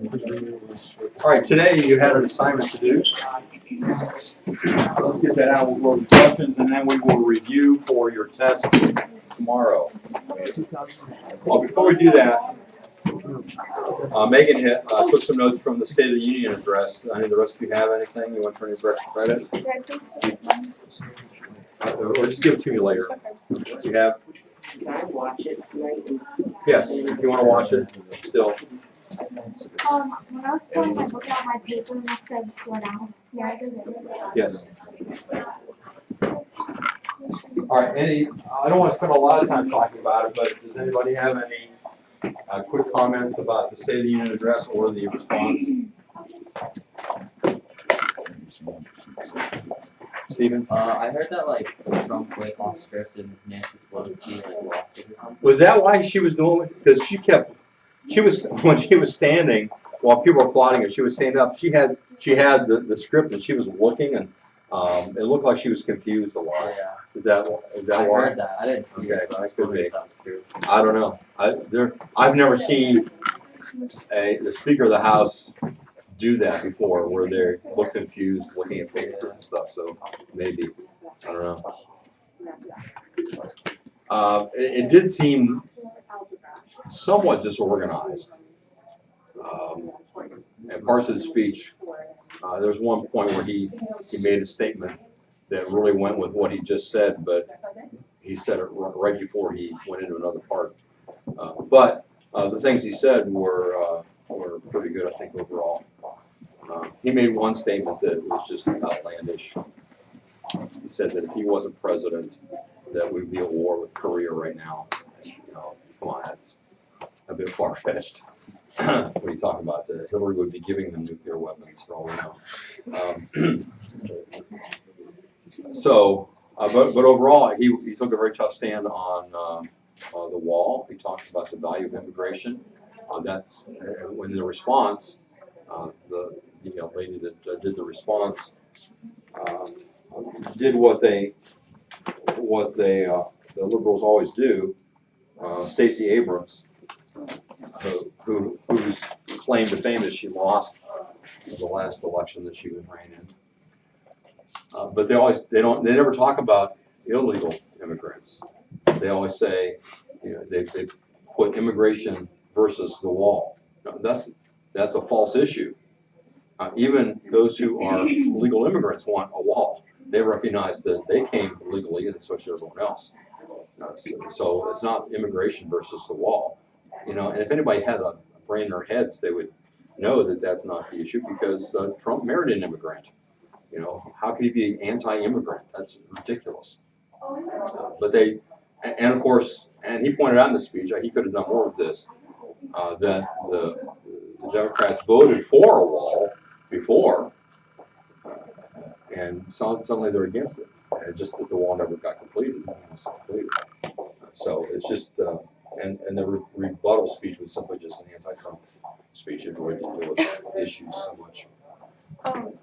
All right, today you had an assignment to do. Let's get that out. We'll go over the questions and then we will review for your test tomorrow. Well, before we do that, Megan took some notes from the State of the Union address. Any of the rest of you have anything you want for any extra credit? Or just give it to me later. You have? Can I watch it tonight? Yes, if you want to watch it still. When I was pulling my book out my paper and it said slow down. Yeah, I did it. Yes. All right, I don't want to spend a lot of time talking about it, but does anybody have any quick comments about the State of the Union address or the response? Stephen? I heard that like Trump went off script and Nancy Pelosi like lost it or something. Was that why she was doing it? Because when she was standing, while people were applauding her, she was standing up. She had the script and she was looking and it looked like she was confused a lot. Yeah. Is that I why? heard that. I didn't see Okay, it, but I that could wondered be. if that was true. I don't know. I've never seen the Speaker of the House do that before, where they look confused, looking at papers and stuff. So maybe I don't know. It did seem somewhat disorganized. And parts of the speech, there was one point where he made a statement that really went with what he just said, but he said it right before he went into another part. But the things he said were pretty good, I think, overall. He made one statement that was just outlandish. He said that if he wasn't president, that we'd be at war with Korea right now. You know, come on, that's a bit far-fetched. What are you talking about? Hillary would be giving them nuclear weapons for all we know. But overall, he took a very tough stand on the wall. He talked about the value of immigration. That's when the response, the lady that did the response did what the liberals always do. Stacey Abrams, whose claim to fame is she lost the last election that she was ran in. But they never talk about illegal immigrants. They always say, they put immigration versus the wall. No, that's a false issue. Even those who are legal immigrants want a wall. They recognize that they came legally, and so should everyone else. So it's not immigration versus the wall. And if anybody had a brain in their heads, they would know that that's not the issue, because Trump married an immigrant. How could he be anti-immigrant? That's ridiculous. But and of course, and he pointed out in the speech, he could have done more of this, that the Democrats voted for a wall before, and suddenly they're against it. And just that the wall never got completed. So it's just, and the rebuttal speech was simply just an anti-Trump speech. It really didn't deal with the issues so much.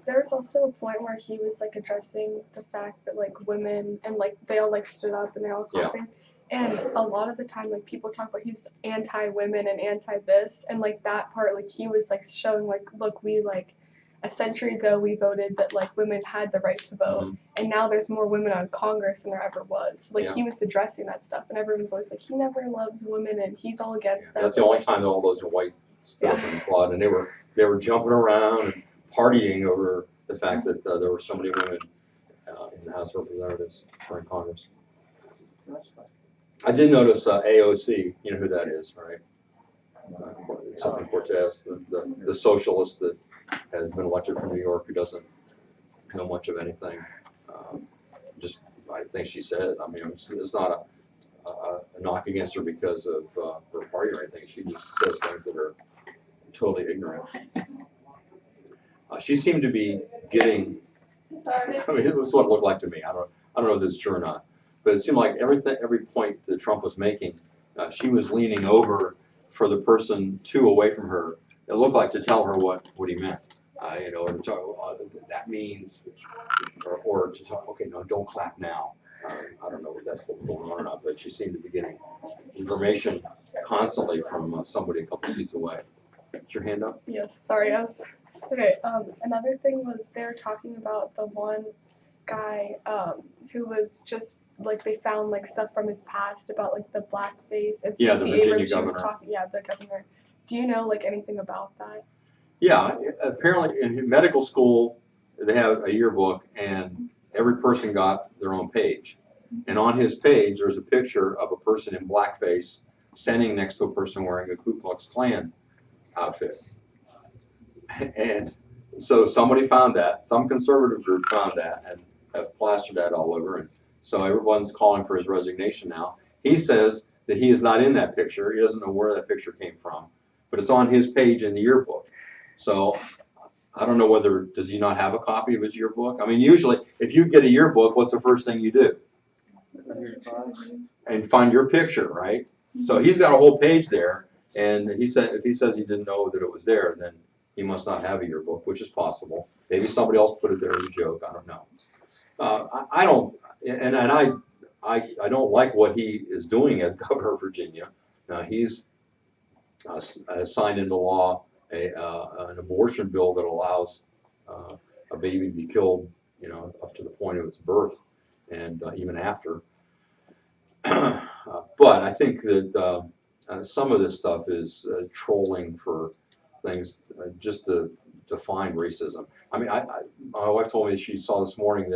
There was also a point where he was like addressing the fact that like women and like they all like stood up and they all clapping. And a lot of the time, like people talk about he's anti-women and anti-this, and like that part, like he was like showing like, look, we like a century ago we voted that like women had the right to vote, and now there's more women on Congress than there ever was. Like he was addressing that stuff, and everyone's always like, he never loves women and he's all against them. That's the only time that all those are white stood up and applauded, and they were jumping around and partying over the fact that there were so many women in the House of Representatives or in Congress. I did notice AOC, you know who that is, right? Something Cortez, the socialist that has been elected from New York, who doesn't know much of anything. Just, I think she says, I mean, it's not a knock against her because of her party or anything. She just says things that are totally ignorant. She seemed to be getting, I mean, it was what it looked like to me. I don't know if this is true or not, but it seemed like every point that Trump was making, she was leaning over for the person away from her. It looked like to tell her what he meant, or to talk, that means, or to talk, okay, no, don't clap now. I don't know if that's what's going on or not, but she seemed to be getting information constantly from somebody a couple seats away. Is your hand up? Yes, sorry, okay, another thing was they're talking about the one guy, who was just, like, they found, like, stuff from his past about, like, the blackface, and Yeah, the Stacey Virginia Abrams, she was governor. talking, yeah, the governor. Do you know, like, anything about that? Yeah, apparently in medical school, they have a yearbook and every person got their own page. And on his page, there's a picture of a person in blackface standing next to a person wearing a Ku Klux Klan outfit. And so somebody found that, some conservative group found that and have plastered that all over. And so everyone's calling for his resignation now. He says that he is not in that picture. He doesn't know where that picture came from, but it's on his page in the yearbook. So I don't know whether, does he not have a copy of his yearbook? I mean, usually if you get a yearbook, what's the first thing you do? And find your picture, right? So he's got a whole page there, and he said, if he says he didn't know that it was there, then he must not have a yearbook, which is possible. Maybe somebody else put it there as a joke, I don't know. I don't, and I don't like what he is doing as governor of Virginia. Now, he's signed into law an abortion bill that allows a baby to be killed, you know, up to the point of its birth and even after. But I think that some of this stuff is trolling for things just to define racism. I mean, my wife told me she saw this morning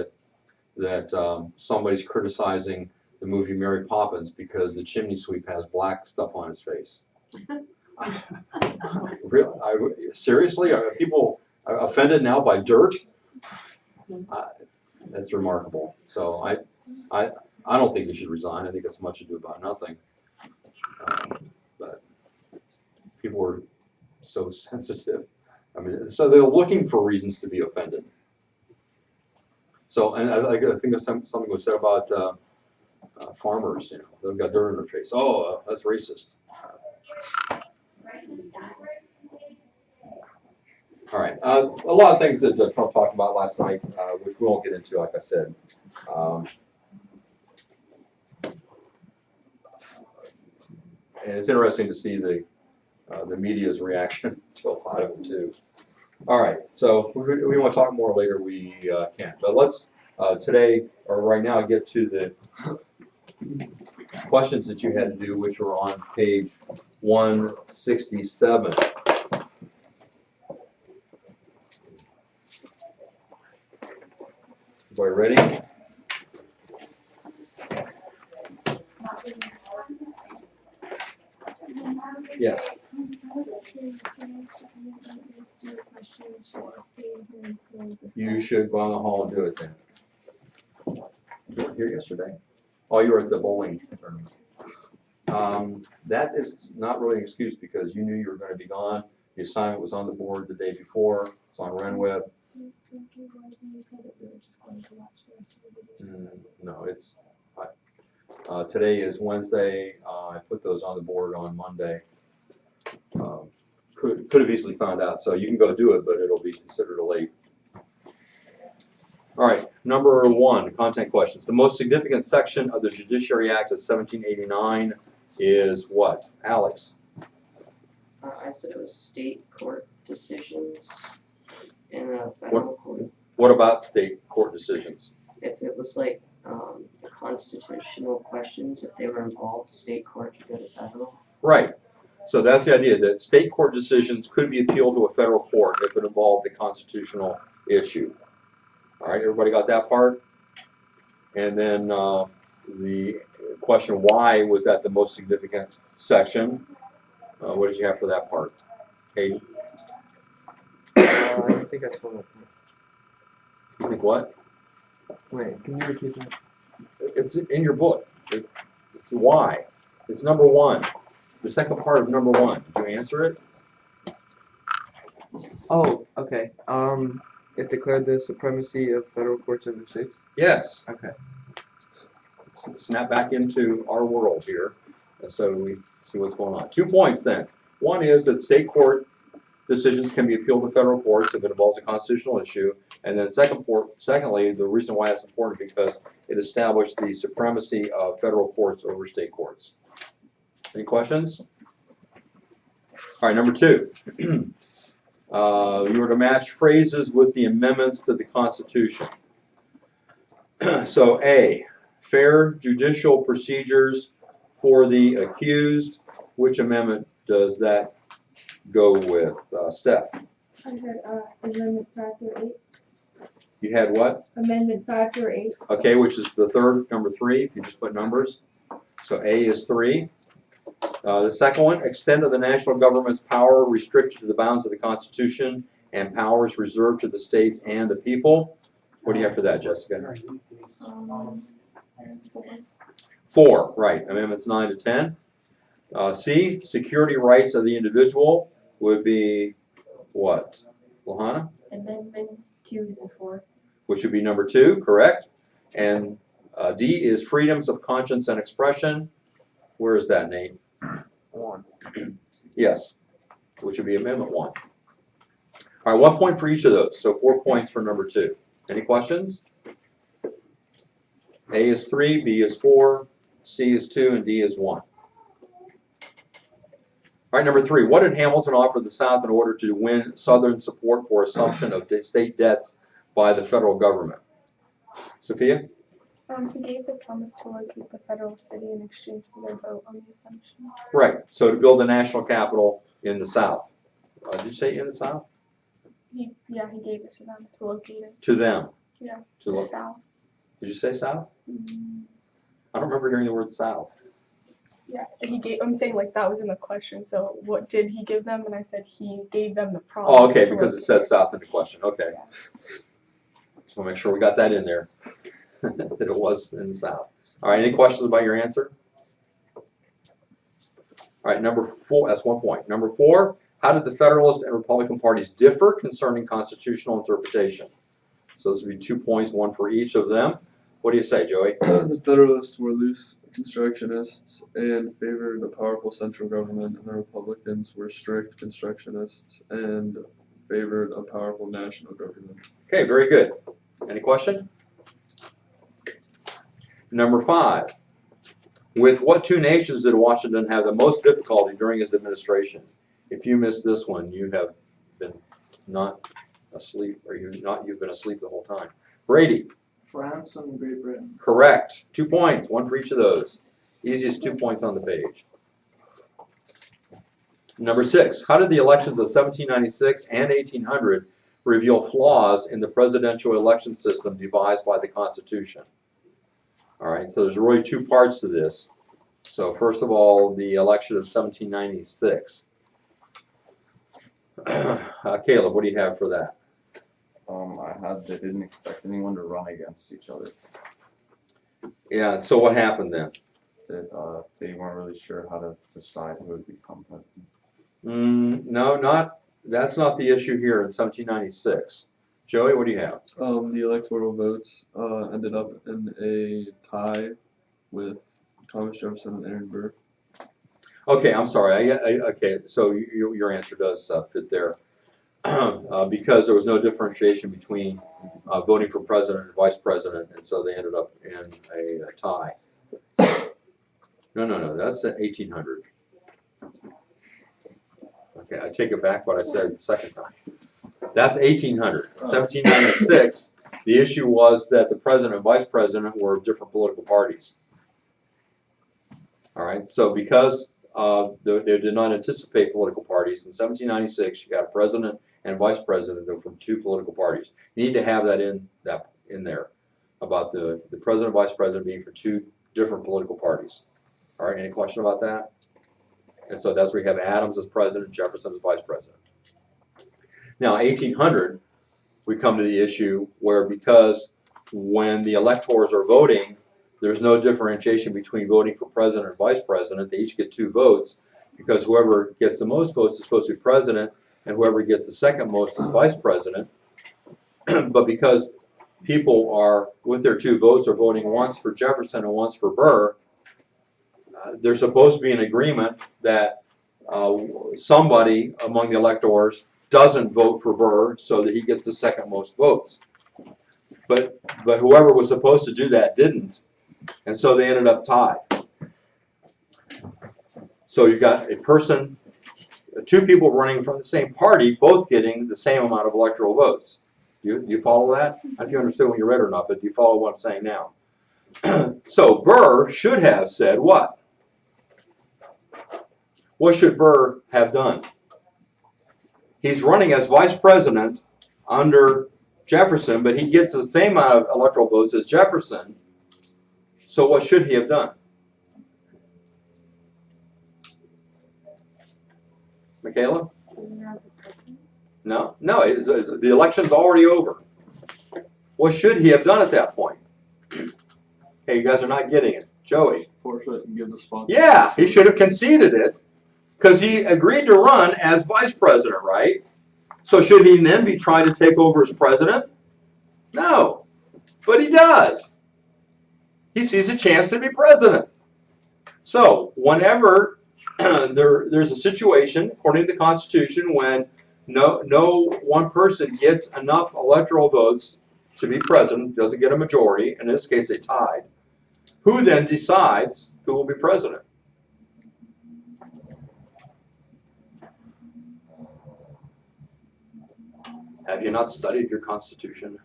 that somebody's criticizing the movie Mary Poppins because the chimney sweep has black stuff on his face. Really? Seriously? Are people offended now by dirt? That's remarkable. So I don't think he should resign. I think it's much ado about nothing. But people are so sensitive. I mean, so they're looking for reasons to be offended. So, and I think there's something was said about farmers. You know, they've got dirt in their face. Oh, that's racist. All right. A lot of things that Trump talked about last night, which we won't get into, like I said. And it's interesting to see the media's reaction to a lot of it too. All right, so we want to talk more later. We can't, but let's today or right now get to the questions that you had to do, which are on page 167. Everybody ready? Yes. You should go in the hall and do it then. You weren't here yesterday? Oh, you were at the bowling tournament. That is not really an excuse because you knew you were going to be gone. The assignment was on the board the day before. It's on RenWeb. No, it's today is Wednesday. I put those on the board on Monday. Could have easily found out, so you can go do it, but it'll be considered late. All right, number 1, content questions. The most significant section of the Judiciary Act of 1789 is what? Alex? I said it was state court decisions in a federal court. What about state court decisions? If it was like constitutional questions, if they were involved, state court could go to federal. Right. So that's the idea, that state court decisions could be appealed to a federal court if it involved a constitutional issue. All right, everybody got that part? And then the question, why was that the most significant section? What did you have for that part? Katie? I think I saw that. You think what? Wait, can you repeat that? It's in your book. It's why. It's number 1. The second part of number 1. Did you answer it? Oh, okay. It declared the supremacy of federal courts over states? Yes. Okay. Snap back into our world here, so we see what's going on. 2 points then. One is that state court decisions can be appealed to federal courts if it involves a constitutional issue. And then secondly, the reason why that's important is because it established the supremacy of federal courts over state courts. Any questions? All right, number 2. You were to match phrases with the amendments to the Constitution. So A, fair judicial procedures for the accused. Which amendment does that go with? Steph, I had, amendment 5 through 8. you had what? Amendment 5 through 8. Okay, which is the third, number 3, if you just put numbers. So A is 3. The second one, extent of the national government's power restricted to the bounds of the Constitution and powers reserved to the states and the people. What do you have for that, Jessica? 4, right, amendments 9 to 10. C, security rights of the individual would be what? Lahana? Amendments 2 to 4. Which would be number 2, correct? And D is freedoms of conscience and expression. Where is that, Nate? 1. Yes, which would be amendment 1. All right, 1 point for each of those, so 4 points for number 2. Any questions? A is 3, B is 4, C is 2, and D is 1. All right, number 3, what did Hamilton offer the South in order to win Southern support for assumption of state debts by the federal government? Sophia? He gave the promise to locate the federal city in exchange for their vote on the assumption. Right, so to build a national capital in the South. Did you say in the South? He gave it to them to locate it. To them. Yeah. To The look. South. Did you say South? Mm, I don't remember hearing the word South. Yeah, I'm saying like that was in the question. So what did he give them? And I said he gave them the promise. Oh, okay, to because it locate says South in the question. Okay. Just want to make sure we got that in there, that it was in the South. All right, any questions about your answer? All right, number 4, that's 1 point. Number 4, how did the Federalist and Republican parties differ concerning constitutional interpretation? So this would be 2 points, 1 for each of them. What do you say, Joey? The Federalists were loose constructionists and favored a powerful central government, and the Republicans were strict constructionists and favored a powerful national government. Okay, very good. Any question? Number 5, with what 2 nations did Washington have the most difficulty during his administration? If you missed this one, you have been not asleep, or you've been asleep the whole time. Brady. France and Great Britain. Correct. 2 points, 1 for each of those. Easiest 2 points on the page. Number 6, how did the elections of 1796 and 1800 reveal flaws in the presidential election system devised by the Constitution? All right, so there's really 2 parts to this. So first of all, the election of 1796. Caleb, what do you have for that? I had they didn't expect anyone to run against each other. Yeah, so what happened then? That they weren't really sure how to decide who would become president. No, that's not the issue here in 1796. Joey, what do you have? The electoral votes ended up in a tie with Thomas Jefferson and Aaron Burr. Okay, I'm sorry. Okay, so your answer does fit there. Because there was no differentiation between voting for president and vice president, and so they ended up in a tie. No, that's 1800. Okay, I take it back what I said the second time. That's 1800. 1796, the issue was that the president and vice president were of different political parties. All right, so because they did not anticipate political parties, in 1796 you got a president and vice president that were from 2 political parties. You need to have that in there about the president and vice president being from 2 different political parties. All right, any question about that? And so that's where you have Adams as president, Jefferson as vice president. Now, 1800, we come to the issue where because when the electors are voting, there's no differentiation between voting for president and vice president. They each get 2 votes because whoever gets the most votes is supposed to be president, and whoever gets the second most is vice president. But because people are, with their 2 votes, are voting once for Jefferson and once for Burr, there's supposed to be an agreement that somebody among the electors doesn't vote for Burr so that he gets the second most votes. But whoever was supposed to do that didn't, and so they ended up tied. So you've got a person two people running from the same party, both getting the same amount of electoral votes. You follow that? I don't know if you understood when you read it or not, but do you follow what I'm saying now? So Burr should have said what? What should Burr have done? He's running as vice president under Jefferson, but he gets the same amount of electoral votes as Jefferson. So what should he have done? Michaela? No, the election's already over. What should he have done at that point? Hey, you guys are not getting it. Joey. Forfeit and give the spot. Yeah, he should have conceded it because he agreed to run as vice president, right? So should he then be trying to take over as president? No, but he does. He sees a chance to be president. So whenever there's a situation, according to the Constitution, when no one person gets enough electoral votes to be president, doesn't get a majority, in this case they tied, who then decides who will be president? Have you not studied your Constitution?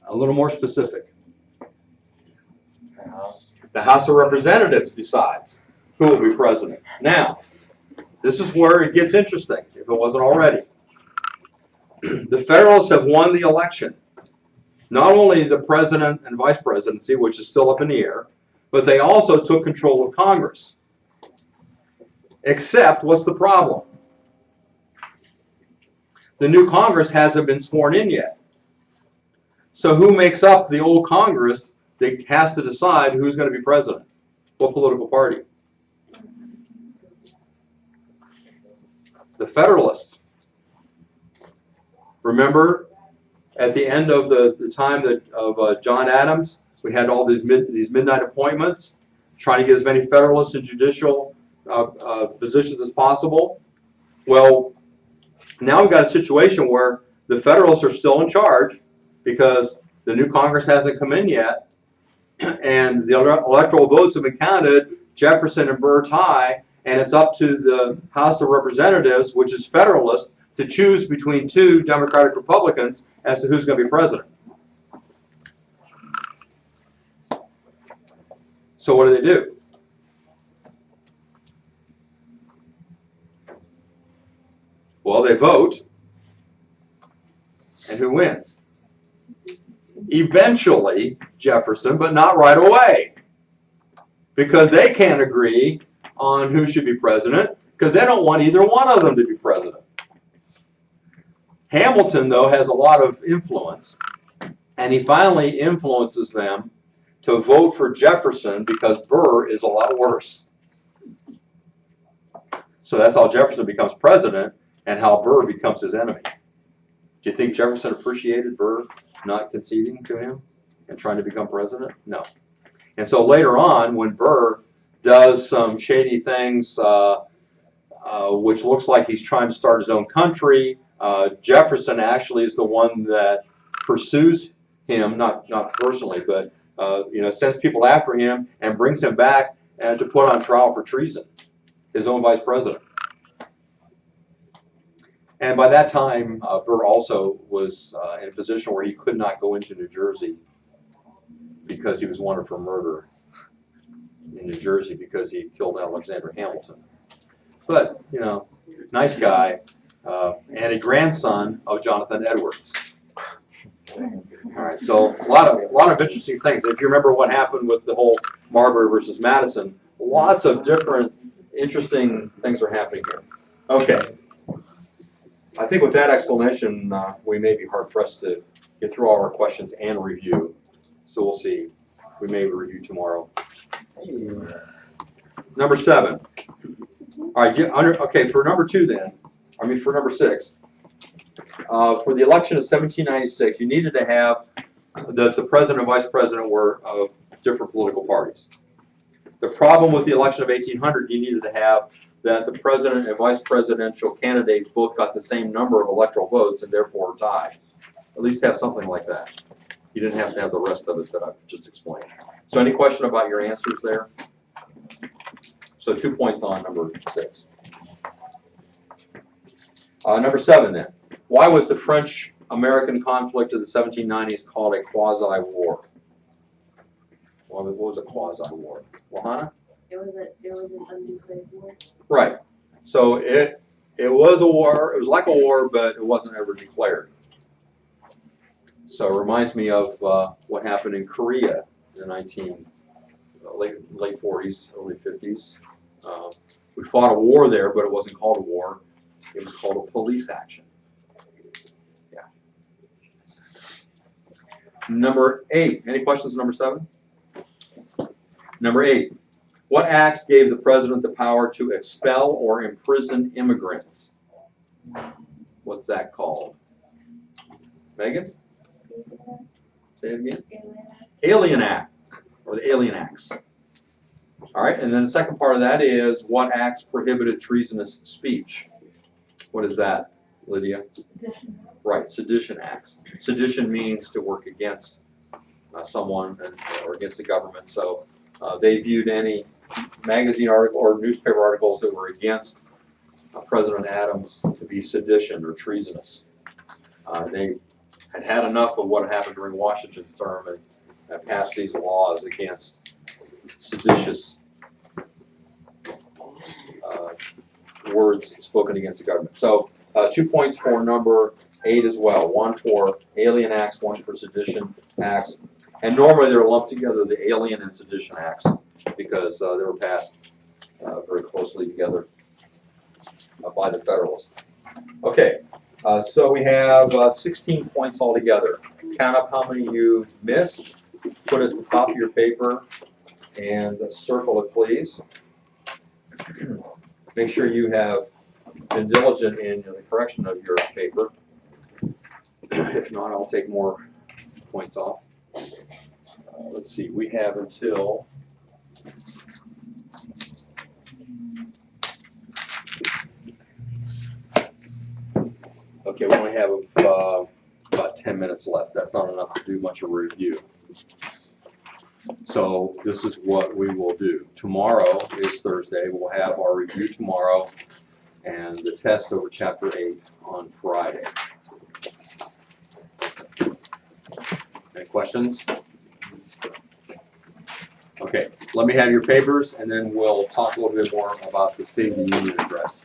A little more specific. The House of Representatives decides who will be president. Now, this is where it gets interesting, if it wasn't already. The Federalists have won the election. Not only the president and vice presidency, which is still up in the air, but they also took control of Congress. Except, what's the problem? The new Congress hasn't been sworn in yet. So who makes up the old Congress that has to decide who's going to be president? What political party? The Federalists. Remember, at the end of the time of John Adams, we had all these midnight appointments, trying to get as many Federalists in judicial positions as possible. Well, now we've got a situation where the Federalists are still in charge because the new Congress hasn't come in yet, and the electoral votes have been counted. Jefferson and Burr tie, and it's up to the House of Representatives, which is Federalist, to choose between two Democratic Republicans as to who's going to be president. So what do? Well, they vote, and who wins? Eventually, Jefferson, but not right away, because they can't agree on who should be president, because they don't want either one of them to be president. Hamilton, though, has a lot of influence, and he finally influences them to vote for Jefferson because Burr is a lot worse. So that's how Jefferson becomes president and how Burr becomes his enemy. Do you think Jefferson appreciated Burr not conceding to him and trying to become president? No. And so later on, when Burr does some shady things, which looks like he's trying to start his own country, Jefferson actually is the one that pursues him, not personally, but sends people after him and brings him back and to put on trial for treason, his own vice president. And by that time, Burr also was in a position where he could not go into New Jersey because he was wanted for murder in New Jersey because he killed Alexander Hamilton. But, nice guy, and a grandson of Jonathan Edwards. All right, so a lot of interesting things. If you remember what happened with the whole Marbury versus Madison, lots of different interesting things are happening here. Okay. I think with that explanation, we may be hard-pressed to get through all our questions and review. So we'll see. We may review tomorrow. Number 7. All right, okay, for number 2 then, for number 6, for the election of 1796, you needed to have that the president and vice president were of different political parties. The problem with the election of 1800, you needed to have that the president and vice presidential candidates both got the same number of electoral votes and therefore tied. At least have something like that. You didn't have to have the rest of it that I've just explained. So any question about your answers there? So 2 points on number 6. Number 7 then. Why was the French-American conflict of the 1790s called a quasi-war? Well, what was a quasi-war? Wahana? It was an undeclared war. Right. So it was a war. It was like a war, but it wasn't ever declared. So it reminds me of what happened in Korea in the late 40s, early 50s. We fought a war there, but it wasn't called a war. It was called a police action. Yeah. Number 8. Any questions on number 7? Number 8. What acts gave the president the power to expel or imprison immigrants? What's that called? Megan? Say it again. Alien Act, or the Alien Acts. All right, and then the second part of that is what acts prohibited treasonous speech? What is that, Lydia? Sedition. Right, sedition acts. Sedition means to work against someone or against the government. So they viewed any magazine article or newspaper articles that were against President Adams to be sedition or treasonous. They had enough of what happened during Washington's term and passed these laws against seditious words spoken against the government. So 2 points for number 8 as well. 1 for alien acts, 1 for sedition acts. And normally they're lumped together, the alien and sedition acts, because they were passed very closely together by the Federalists. Okay, so we have 16 points altogether. Count up how many you missed, put it at the top of your paper, and circle it, please. Make sure you have been diligent in the correction of your paper. If not, I'll take more points off. Let's see, we have until okay, we only have about 10 minutes left. That's not enough to do much of a review. So this is what we will do. Tomorrow is Thursday. We'll have our review tomorrow and the test over Chapter 8 on Friday. Any questions? Okay, let me have your papers and then we'll talk a little bit more about the State of the Union address.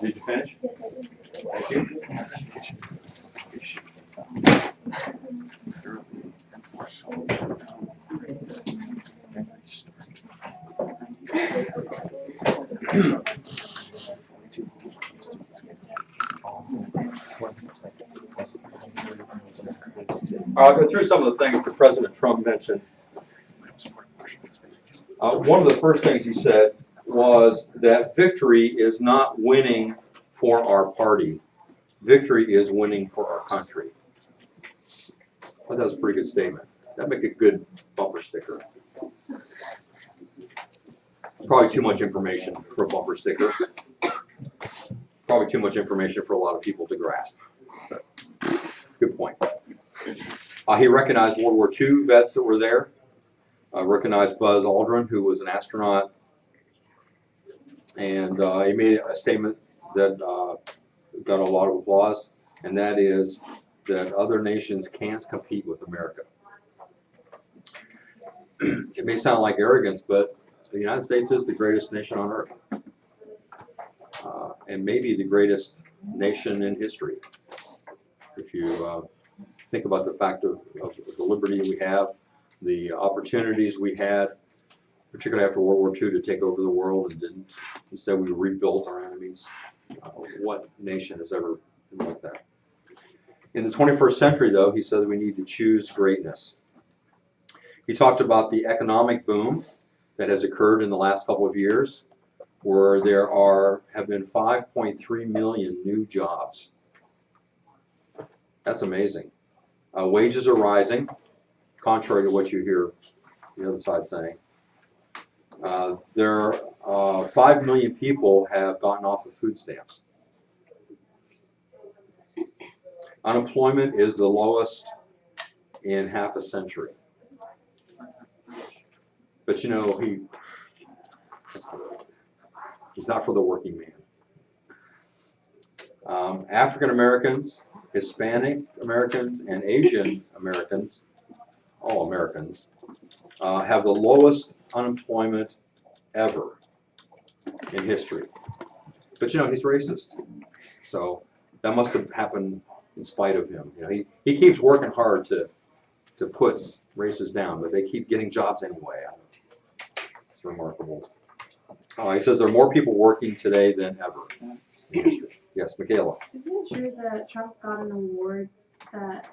Did you finish? Yes, I did. Thank you. I'll go through some of the things that President Trump mentioned. One of the first things he said was that victory is not winning for our party. Victory is winning for our country. Well, that was a pretty good statement. That'd make a good bumper sticker. Probably too much information for a bumper sticker. Probably too much information for a lot of people to grasp. But good point. He recognized World War II vets that were there. Recognized Buzz Aldrin, who was an astronaut. And he made a statement that got a lot of applause, and that is that other nations can't compete with America. It may sound like arrogance, but the United States is the greatest nation on earth, and maybe the greatest nation in history. If you think about the fact of the liberty we have, the opportunities we had, particularly after World War II, to take over the world and didn't. Instead, we rebuilt our enemies. What nation has ever been like that? In the 21st century, though, he said we need to choose greatness. He talked about the economic boom that has occurred in the last couple of years, where there have been 5.3 million new jobs. That's amazing. Wages are rising. contrary to what you hear the other side saying. 5 million people have gotten off of food stamps. Unemployment is the lowest in half a century. But you know, he's not for the working man. African Americans, Hispanic Americans, and Asian Americans, all Americans, have the lowest unemployment ever in history. But you know, he's racist. So that must have happened in spite of him. You know, he keeps working hard to put races down, but they keep getting jobs anyway. It's remarkable. He says there are more people working today than ever in history. Yes, Michaela. Isn't it true that Trump got an award that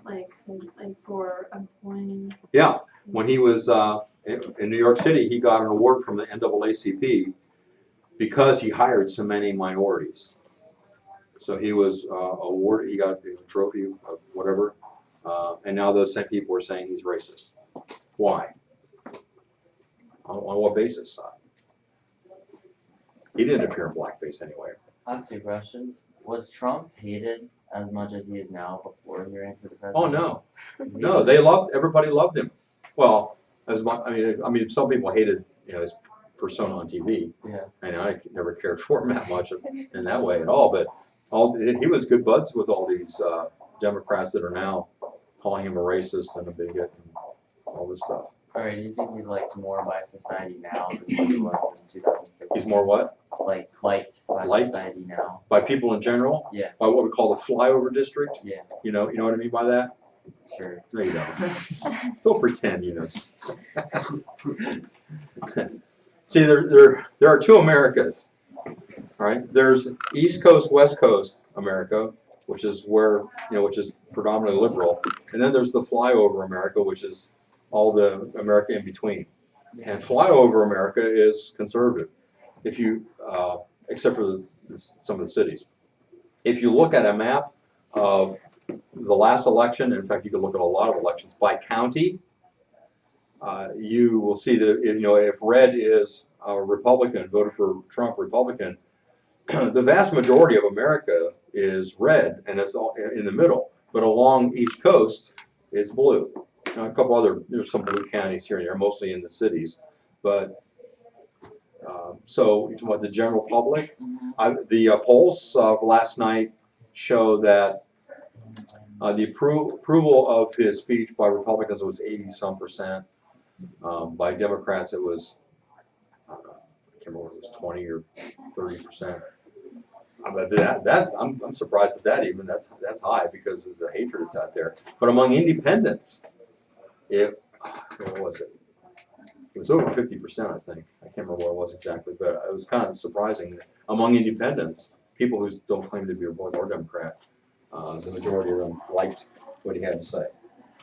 said for employing? Yeah, when he was in New York City, he got an award from the NAACP because he hired so many minorities. So he was awarded, he got a trophy of whatever, and now those same people are saying he's racist. Why? On what basis? He didn't appear in blackface anyway. I have two questions. Was Trump hated as much as he is now before he ran for the presidency? Oh no, no, everybody loved him. Well, as much, I mean, some people hated, you know, his persona on TV. Yeah. And I never cared for him that much in that way at all. But he was good buds with all these Democrats that are now calling him a racist and a bigot and all this stuff. Alright, do you think he's liked more by society now than he was in 2006? He's more what? Liked by Liked? society now? By people in general? Yeah. By what we call the flyover district? Yeah, You know what I mean by that? sure. No, you don't. Don't pretend you know. See, there are two Americas, all right? There's East Coast, West Coast America, which is which is predominantly liberal, and then there's the flyover America, which is all the America in between. And flyover America is conservative, if you, except for some of the cities. If you look at a map of the last election, in fact, you can look at a lot of elections by county, you will see that if red is a Republican, voted for Trump Republican, the vast majority of America is red, and it's all in the middle. But along each coast, it's blue. Now, there's some blue counties here and there, mostly in the cities. But so what the general public, the polls last night show that the approval of his speech by Republicans was 80-some%. By Democrats, it was, I can't remember if it was 20 or 30%. I'm surprised at that even. That's high because of the hatred that's out there. But among independents, what was it? It was over 50%, I think. I can't remember what it was exactly, but it was kind of surprising that among independents, people who don't claim to be Republican or Democrat, the majority of them liked what he had to say.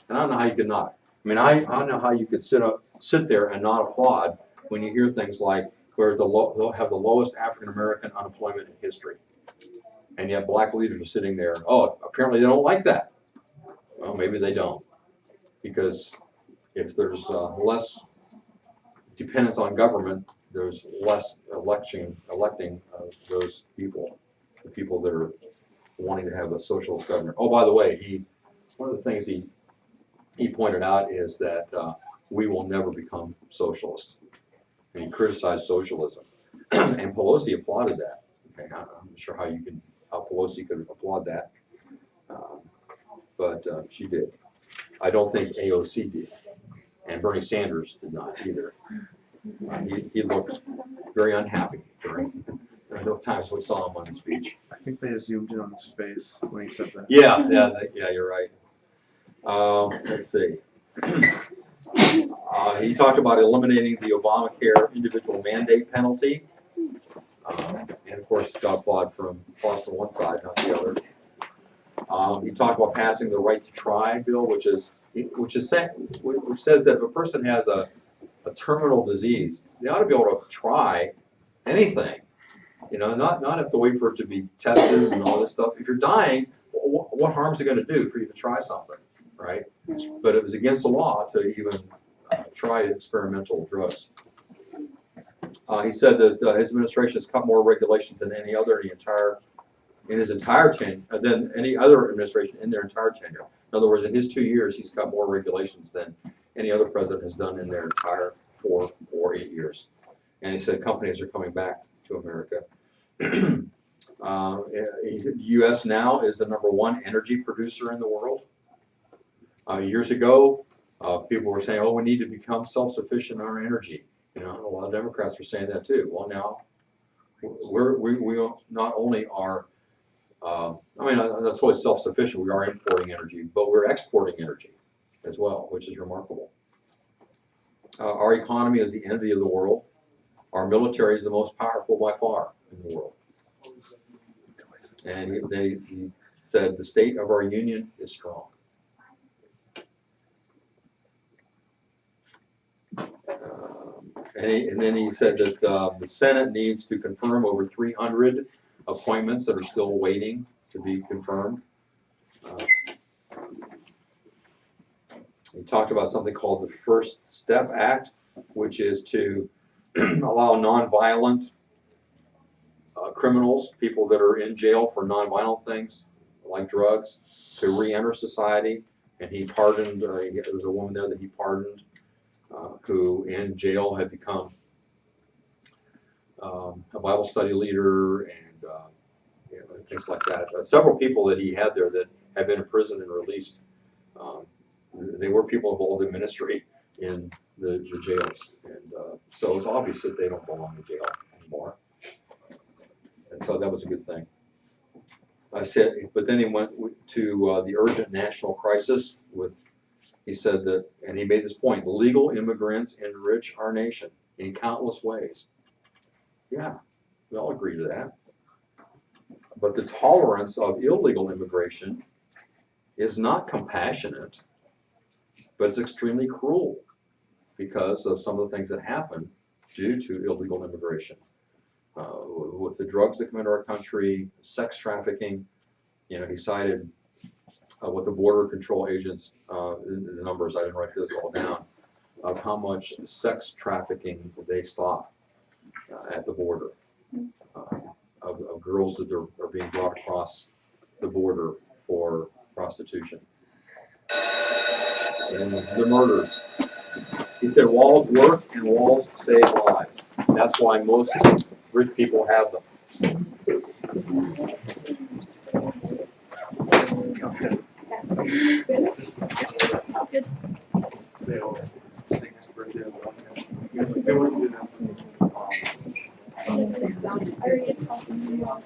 And I don't know how you could not. I mean, I don't know how you could sit there and not applaud when you hear things like where they'll have the lowest African American unemployment in history, and yet black leaders are sitting there. Oh, apparently they don't like that. Well, maybe they don't, because if there's less dependence on government, there's less electing those people, the people that are wanting to have a socialist government. Oh, by the way, one of the things he pointed out is that we will never become socialist. And he criticized socialism. And Pelosi applauded that. Okay, I'm not sure how Pelosi could applaud that. But she did. I don't think AOC did. And Bernie Sanders did not either. He looked very unhappy during the times we saw him on his speech. I think they zoomed in on his face when he said that. Yeah, you're right. Let's see. He talked about eliminating the Obamacare individual mandate penalty. And of course, got applaud from one side, not the others. He talked about passing the right to try bill, which says that if a person has a terminal disease, they ought to be able to try anything. Not have to wait for it to be tested and all this stuff. If you're dying, what harm is it going to do for you to try something? right? But it was against the law to even try experimental drugs. He said that his administration has cut more regulations than any other in his entire tenure, than any other administration in their entire tenure. In other words, in his 2 years, he's cut more regulations than any other president has done in their entire 4 or 8 years. And he said companies are coming back to America. The U.S. now is the #1 energy producer in the world. Years ago, people were saying, "Oh, we need to become self-sufficient in our energy." You know, a lot of Democrats were saying that too. Well, now we not only are, that's why self-sufficient. We are importing energy, but we're exporting energy as well, which is remarkable. Our economy is the envy of the world. Our military is the most powerful by far in the world. And he said the state of our union is strong. And then he said that the Senate needs to confirm over 300 appointments that are still waiting to be confirmed. He talked about something called the First Step Act, which is to allow nonviolent criminals, people that are in jail for nonviolent things like drugs, to re-enter society. And he pardoned, there was a woman there that he pardoned who in jail had become a Bible study leader and things like that. Several people that he had there that had been in prison and released, they were people involved in ministry in the jails. And so it's obvious that they don't belong in jail anymore. And so that was a good thing. I said, but then he went to the urgent national crisis he said that, and he made this point, legal immigrants enrich our nation in countless ways. Yeah, we all agree to that. But the tolerance of illegal immigration is not compassionate, but it's extremely cruel because of some of the things that happen due to illegal immigration. With the drugs that come into our country, sex trafficking, he cited with the border control agents, the numbers, I didn't write this all down, of how much sex trafficking they stop at the border, of girls that are being brought across the border for prostitution. And the murders. He said walls work and walls save lives. That's why most rich people have them. Good.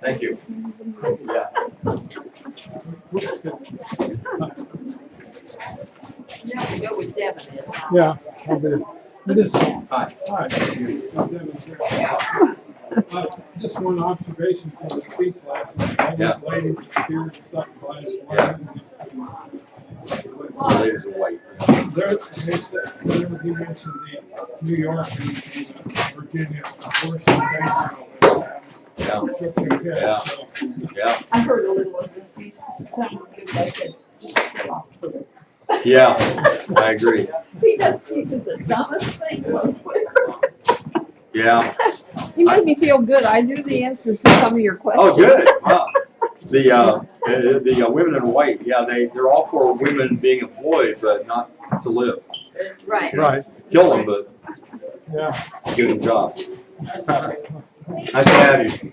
Thank you. Yeah. Now we go with Devin. Yeah, I'll be. Hi. Hi. Just one observation from the speech last night. All these ladies with tears and stuff. Ladies are white. They said, whenever he mentioned the New York and Virginia abortion Yeah. I heard a little of the speech. Someone said, just get off Twitter. Yeah, I agree. He does, he says the dumbest thing on Twitter. Yeah. You made me feel good. I knew the answers to some of your questions. Oh, good. Wow. The women in white, yeah, they're all for women being employed, but not to live. Right. Right. Kill them, but give them jobs. Nice to have you.